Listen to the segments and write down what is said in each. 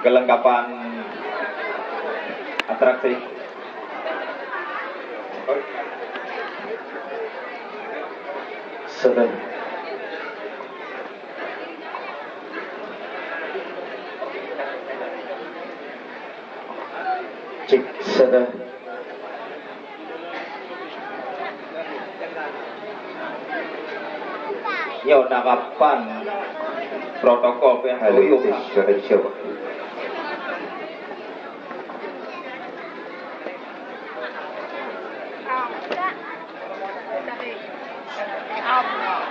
kelengkapan atraksi. Sudah. Cek sudah. Yo nakapan protokol PHLU Indonesia. Allah.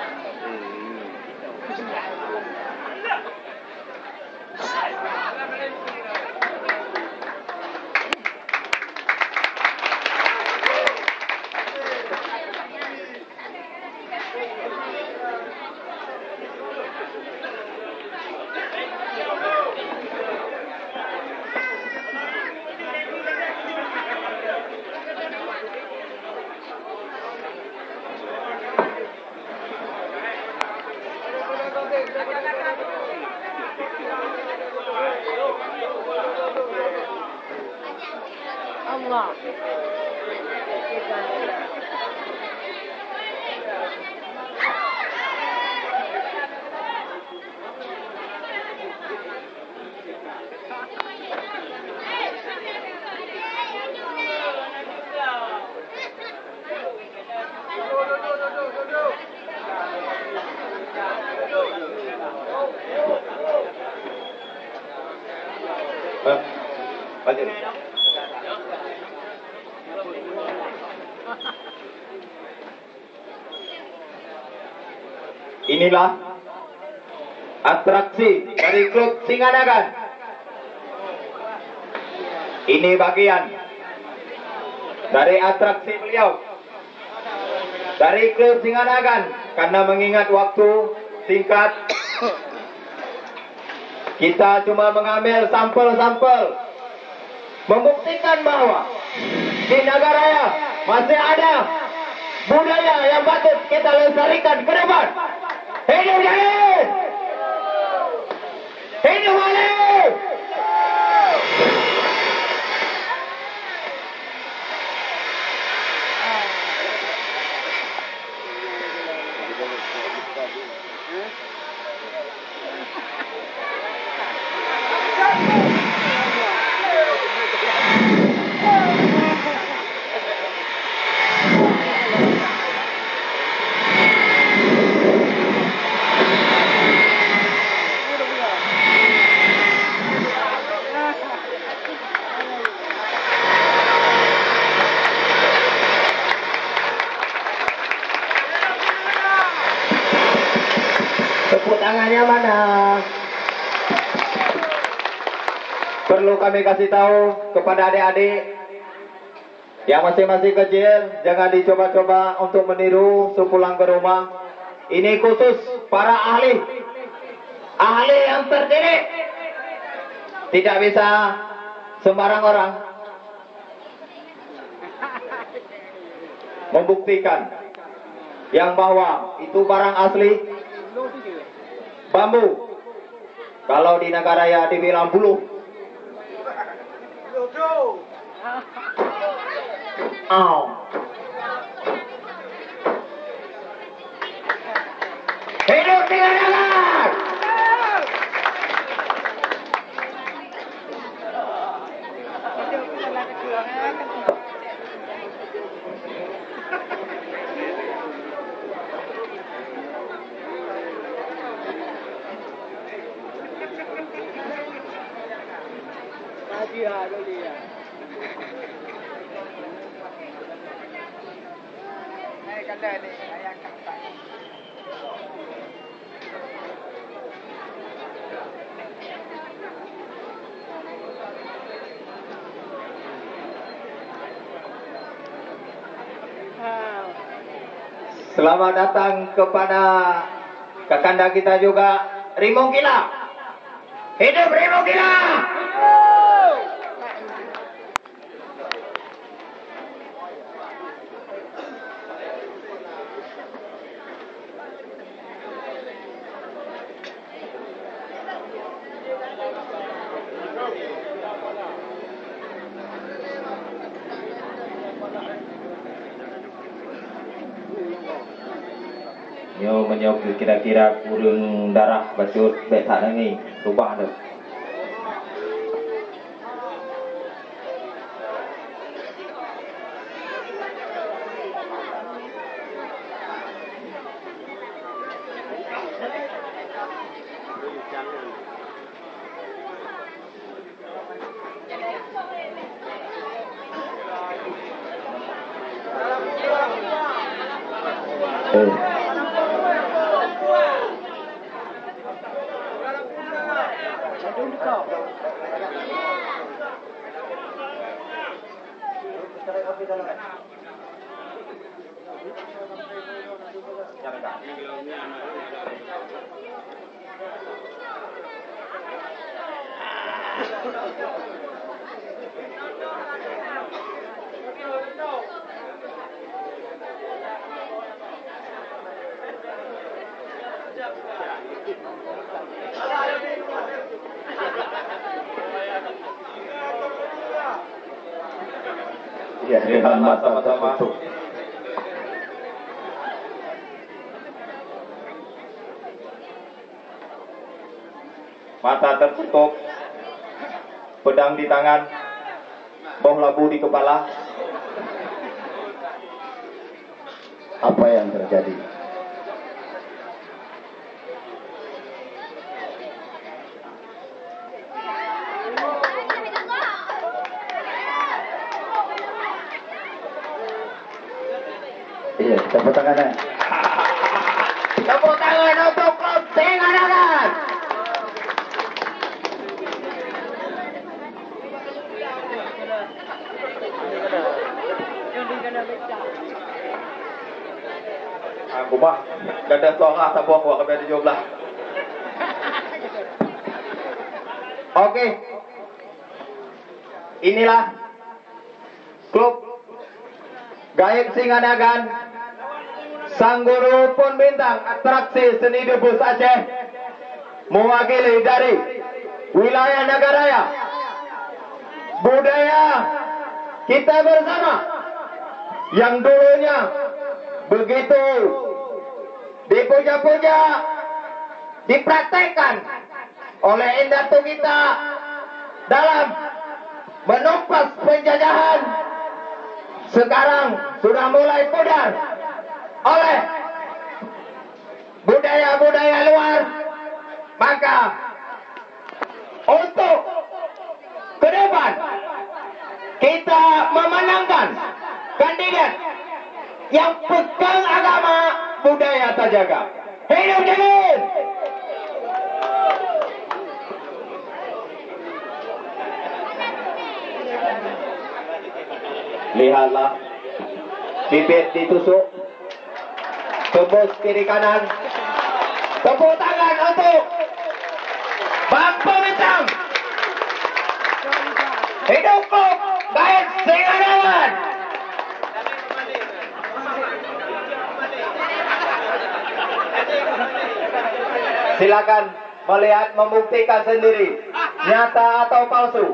Lanjut. Inilah atraksi dari klub Singanagan. Ini bagian dari atraksi beliau dari klub Singanagan. Karena mengingat waktu singkat, kita cuma mengambil sampel-sampel membuktikan bahwa di Nagaraya masih ada budaya yang patut kita lestarikan ke depan. Hidup Jaya! Hidup Wali! Tepuk tangannya mana? Perlu kami kasih tahu kepada adik-adik yang masih kecil, jangan dicoba-coba untuk meniru sepulang ke rumah. Ini khusus para ahli yang terdidik. Tidak bisa sembarang orang membuktikan yang bahwa itu barang asli. Bambu. Kalau di Nagaraya dibilang bulu. Au. Hidup Singanagan! Selamat datang kepada kakanda kita juga, Rimong Gila. Hidup Rimong Gila! Yo menyok kira-kira kurang darah bacut baik tak nangi rubah tu. Ya, dengan mata tertutup. Mata tertutup, pedang di tangan, bom labu di kepala. Apa yang terjadi? Iya, tepuk tangannya. Tepuk tangan untuk klub Singandagan. Aku mah ganda suara sabuah kuat kepada 17. Oke. Inilah klub Gaib Singandagan, sang guru pun bintang atraksi seni debus Aceh, mewakili dari wilayah Nagaraya. Budaya kita bersama yang dulunya begitu dipuja-puja, dipraktekkan oleh indatu kita dalam menumpas penjajahan, sekarang sudah mulai pudar oleh budaya-budaya luar. Maka untuk ke depan kita memenangkan kandidat yang pegang agama, budaya terjaga. Hidup Jalil! Lihatlah, bibir ditusuk, tembus kiri kanan. Tepuk tangan untuk Bangsa Bintang. Hidup klub Gaib Singandagan. Silakan melihat, membuktikan sendiri nyata atau palsu,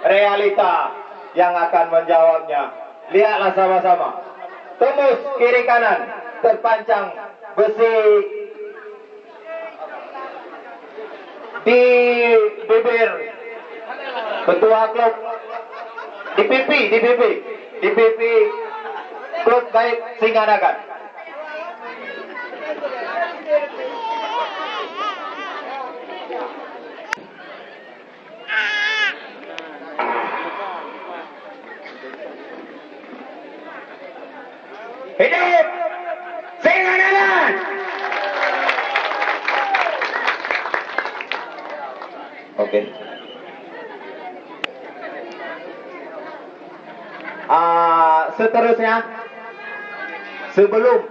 realita yang akan menjawabnya. Lihatlah sama-sama. Tembus kiri kanan, terpancang besi di bibir ketua klub, di pipi klub Gaib Singandagan. Hidup Singandagan! Oke. Seterusnya, sebelum